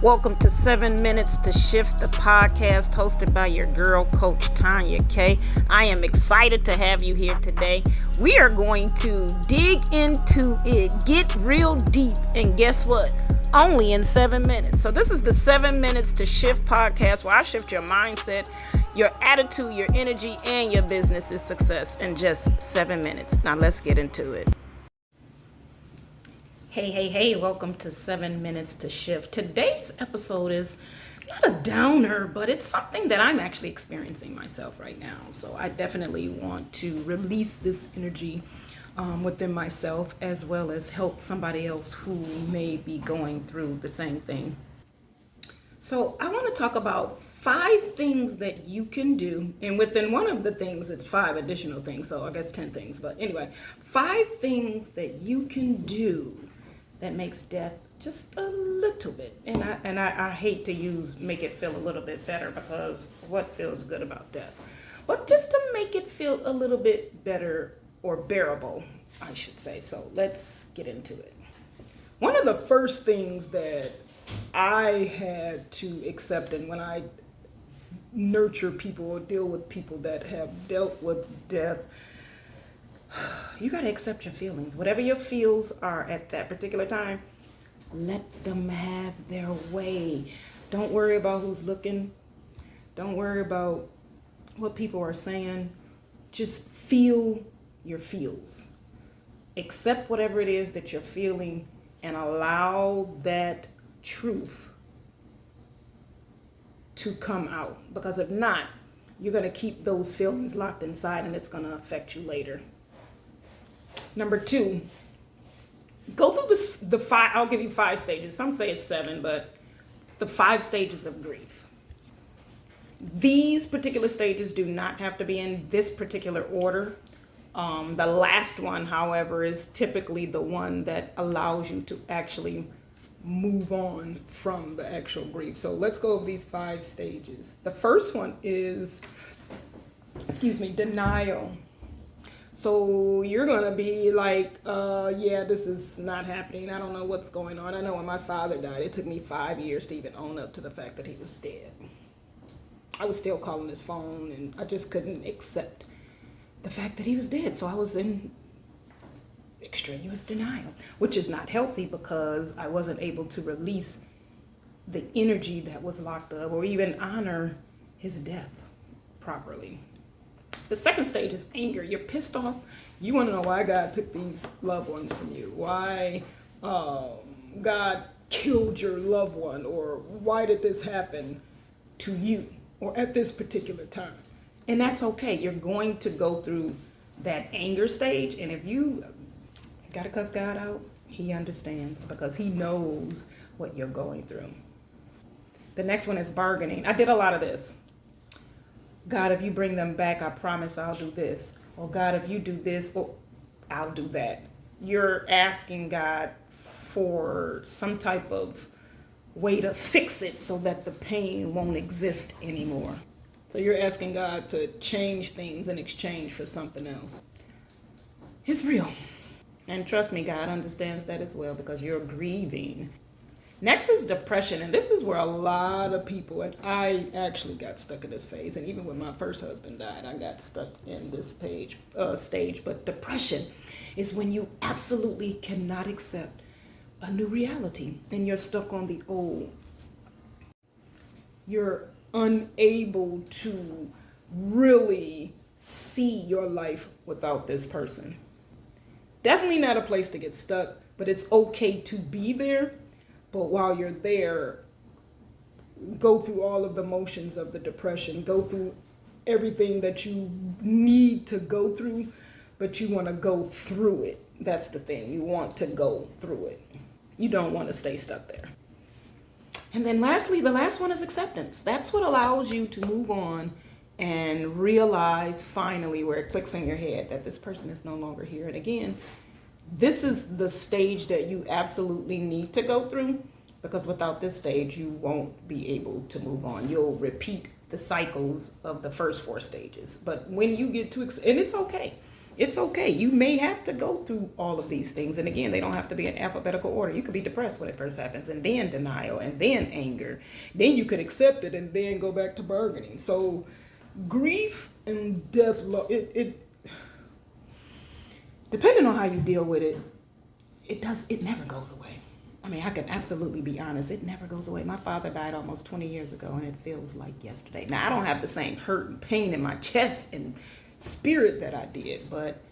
Welcome to 7 Minutes to Shift, the podcast hosted by your girl, Coach Tanya K. I am excited to have you here today. We are going to dig into it, get real deep, and guess what? Only in 7 minutes. So this is the 7 Minutes to Shift podcast where I shift your mindset, your attitude, your energy, and your business's success in just 7 minutes. Now let's get into it. Hey, welcome to 7 Minutes to Shift. Today's episode is not a downer, but it's something that I'm actually experiencing myself right now. So I definitely want to release this energy within myself as well as help somebody else who may be going through the same thing. So I want to talk about 5 things that you can do. And within one of the things, it's 5 additional things. So I guess 10 things. But anyway, 5 things that you can do that makes death just a little bit. And I hate to make it feel a little bit better, because what feels good about death? But just to make it feel a little bit better, or bearable, I should say. So let's get into it. One of the first things that I had to accept, and when I nurture people or deal with people that have dealt with death, you got to accept your feelings. Whatever your feels are at that particular time, let them have their way. Don't worry about who's looking. Don't worry about what people are saying. Just feel your feels. Accept whatever it is that you're feeling and allow that truth to come out. Because if not, you're going to keep those feelings locked inside and it's going to affect you later. Number 2, go through the 5, I'll give you 5 stages. Some say it's 7, but the 5 stages of grief. These particular stages do not have to be in this particular order. The last one, however, is typically the one that allows you to actually move on from the actual grief. So let's go over these 5 stages. The first one is, denial. So you're going to be like, yeah, this is not happening. I don't know what's going on. I know when my father died, it took me 5 years to even own up to the fact that he was dead. I was still calling his phone, and I just couldn't accept the fact that he was dead. So I was in extraneous denial, which is not healthy, because I wasn't able to release the energy that was locked up or even honor his death properly. The second stage is anger. You're pissed off. You want to know why God took these loved ones from you, why God killed your loved one, or why did this happen to you or at this particular time. And that's okay. You're going to go through that anger stage, and if you got to cuss God out, he understands, because he knows what you're going through. The next one is bargaining. I did a lot of this. God, if you bring them back, I promise I'll do this. Or God, if you do this, I'll do that. You're asking God for some type of way to fix it so that the pain won't exist anymore. So you're asking God to change things in exchange for something else. It's real. And trust me, God understands that as well, because you're grieving. Next is depression, and this is where a lot of people, and I actually got stuck in this phase, and even when my first husband died, I got stuck in this stage. But depression is when you absolutely cannot accept a new reality, and you're stuck on the old. You're unable to really see your life without this person. Definitely not a place to get stuck, but it's okay to be there. But while you're there, go through all of the motions of the depression, go through everything that you need to go through, but you want to go through it. That's the thing. You want to go through it. You don't want to stay stuck there. And then lastly, the last one is acceptance. That's what allows you to move on and realize finally, where it clicks in your head, that this person is no longer here. And again, this is the stage that you absolutely need to go through, because without this stage, you won't be able to move on. You'll repeat the cycles of the first 4 stages. But when you get to, and it's okay. It's okay. You may have to go through all of these things. And again, they don't have to be in alphabetical order. You could be depressed when it first happens, and then denial, and then anger. Then you could accept it and then go back to bargaining. So grief and death, it depending on how you deal with it, it never goes away. I mean, I can absolutely be honest. It never goes away. My father died almost 20 years ago, and it feels like yesterday. Now, I don't have the same hurt and pain in my chest and spirit that I did, but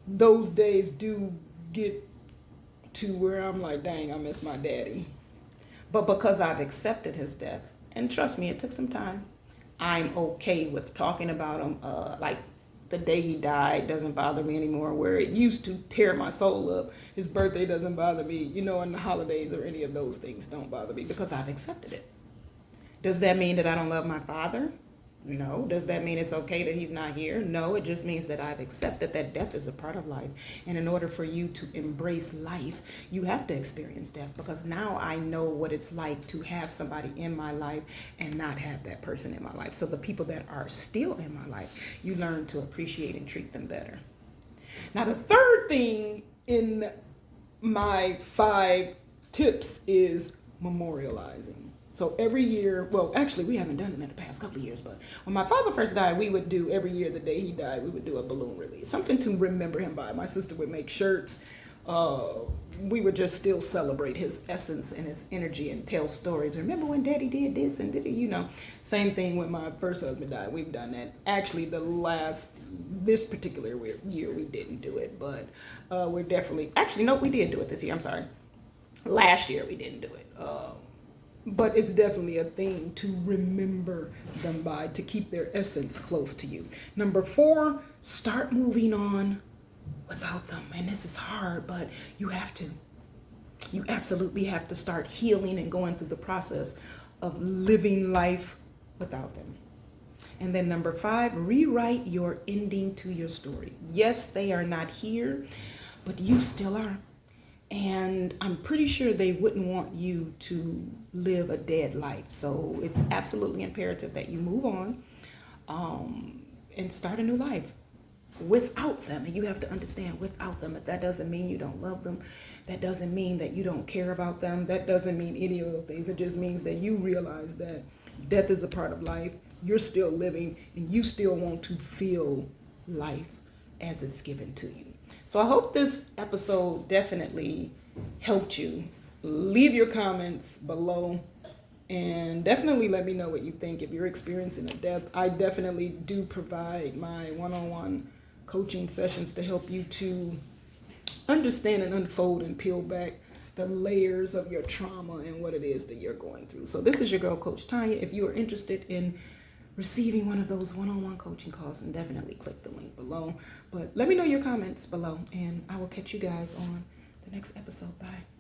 those days do get to where I'm like, dang, I miss my daddy. But because I've accepted his death, and trust me, it took some time, I'm okay with talking about him. Like the day he died doesn't bother me anymore, where it used to tear my soul up. His birthday doesn't bother me, and the holidays or any of those things don't bother me because I've accepted it. Does that mean that I don't love my father? No. Does that mean it's okay that he's not here? No. It just means that I've accepted that death is a part of life. And in order for you to embrace life, you have to experience death, because now I know what it's like to have somebody in my life and not have that person in my life. So the people that are still in my life, you learn to appreciate and treat them better. Now, the third thing in my 5 tips is memorializing. So every year, well, actually, we haven't done it in the past couple of years, but when my father first died, we would do every year, the day he died, we would do a balloon release, something to remember him by. My sister would make shirts. We would just still celebrate his essence and his energy and tell stories. Remember when Daddy did this and did it, Same thing when my first husband died. We've done that. Actually, this particular year, we didn't do it, but we're definitely, actually, no, we did do it this year. I'm sorry. Last year, we didn't do it. But it's definitely a thing to remember them by, to keep their essence close to you. Number 4, start moving on without them. And this is hard, but you have to. You absolutely have to start healing and going through the process of living life without them. And then number 5, rewrite your ending to your story. Yes, they are not here, but you still are. And I'm pretty sure they wouldn't want you to live a dead life. So it's absolutely imperative that you move on and start a new life without them. And you have to understand, without them, that doesn't mean you don't love them. That doesn't mean that you don't care about them. That doesn't mean any of those things. It just means that you realize that death is a part of life. You're still living, and you still want to feel life as it's given to you. So I hope this episode definitely helped you. Leave your comments below and definitely let me know what you think if you're experiencing a death. I definitely do provide my one-on-one coaching sessions to help you to understand and unfold and peel back the layers of your trauma and what it is that you're going through. So this is your girl, Coach Tanya. If you are interested in receiving one of those one-on-one coaching calls, and definitely click the link below. But let me know your comments below, and I will catch you guys on the next episode. Bye.